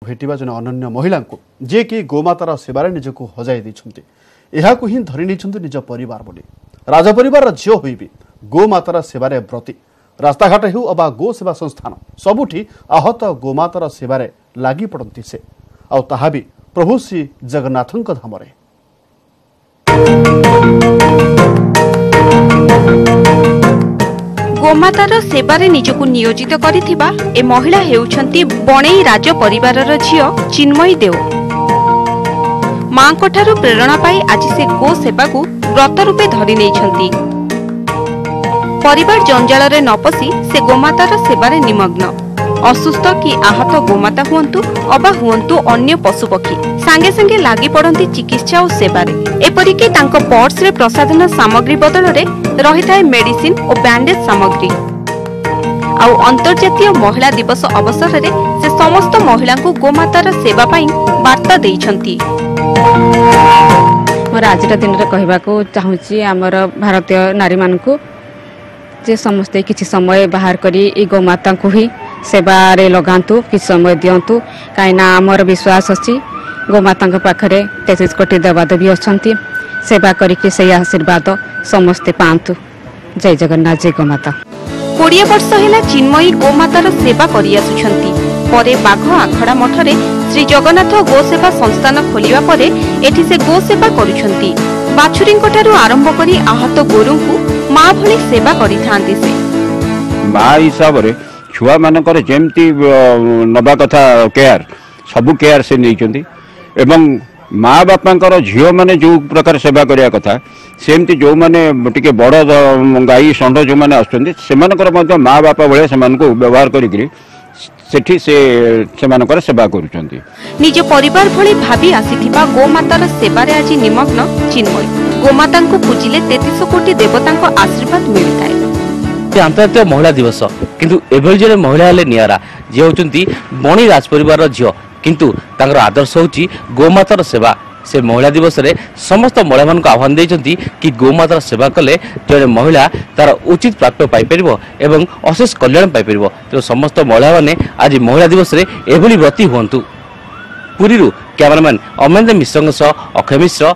भेटिबा जन अनन्य महिला को जे कि गोमातार सेवारे निजको हजाई दैछन्ति एहाकु हिं धरि नैछन्ति निज परिवार बोली राजपरिवार झियो होइबि गोमातार सेवारे व्रती रास्ताघाट हेउ अबा गो सेवा संस्थान सबुठी आहत गोमातार सेवारे लागि पड़ती से आउ ताहा भी प्रभु श्री जगन्नाथଙ୍କ धामरे। गोमातार सेवारे निजको नियोजित करिथिबा ए महिला हेउछन्ती बणेई राज परिवारर झियो चिन्मयी देव। मांको ठारू प्रेरणा पाई आज से गो सेवा को व्रत रूपे धरि नैछन्ती। परिवार जंजाल रे न पसी से गोमातार सेवारे निमग्न। असुस्थ कि आहत गोमाता हुअन्तु अबा हुअन्तु अन्य पशुपक्षी सांगे सांगे लागि पड़ती चिकित्सा और सेवारे। एपरिकी तांको पर्स रे प्रसाधन सामग्री बदल रे रहिथाय मेडिसिन और बैंडेज सामग्री। आउ अंतर्जातीय महिला दिवस अवसर रे से समस्त महिला को गोमातार सेवा पाई वार्ता देइछन्ती। मोर आज दिन रे कहबा को चाहूची हमर भारतीय नारी मान को जे समस्ते किछि समय बाहर करी ए गोमाता को ही सेवारे लगातु कि समय दिंतु कहीं आमर विश्वास अच्छी गोमाता पाखे 33 कोटी देवादेवी अच्छा सेवा करके से आशीर्वाद समस्ते पातु। जय जगन्नाथ जय गोमाता। 20 वर्ष है चिन्मयी गोमातार सेवा करि आसुछंती। परे बाघ आखड़ा मठरे श्री जगन्नाथ गो सेवा संस्थान खोलिबा परे एठी से गो सेवा करुछंती। बाछुरींको ठारू आरंभ करी आहत गोरुंकु मां भली सेवा करिथांती। से मां हिसाब रे छुआ मानकर जेमती नबा कथा केयर सबु केयर से नहीं एवं माँ बापा झील मैंने जो प्रकार सेवा करने कथा सेमती जो मैंने टे बड़ गाई षंड जो मैंने आसकर माँ बापा भाया से व्यवहार करी सेवा कर निज परिवार भली भाभी आसीथिबा गोमातार सेवारे आज निमग्न चिन्मयी। गोमाता को पूजिले 33 कोटी देवता आशीर्वाद मिलता है। अंतर्राष्ट्रीय महिला दिवस किंतु एभली जने महिला हेले नियारा जे होचंती बणी राजपरिवार झियो किंतु तांकर आदर्श होची गोमातार सेवा। से महिला दिवस रे समस्त महिला मान को आह्वान देइचंती कि गोमातार सेवा कले जने महिला तार उचित प्राप्त पाई परिबो एवं अशेष कल्याण पाई परिबो। तो समस्त महिला माने आज महिला दिवस रे एभली व्रती हुअन्तु। पुरीरू कैमरामैन अमरेंद्र मिश्र अक्षय मिश्र।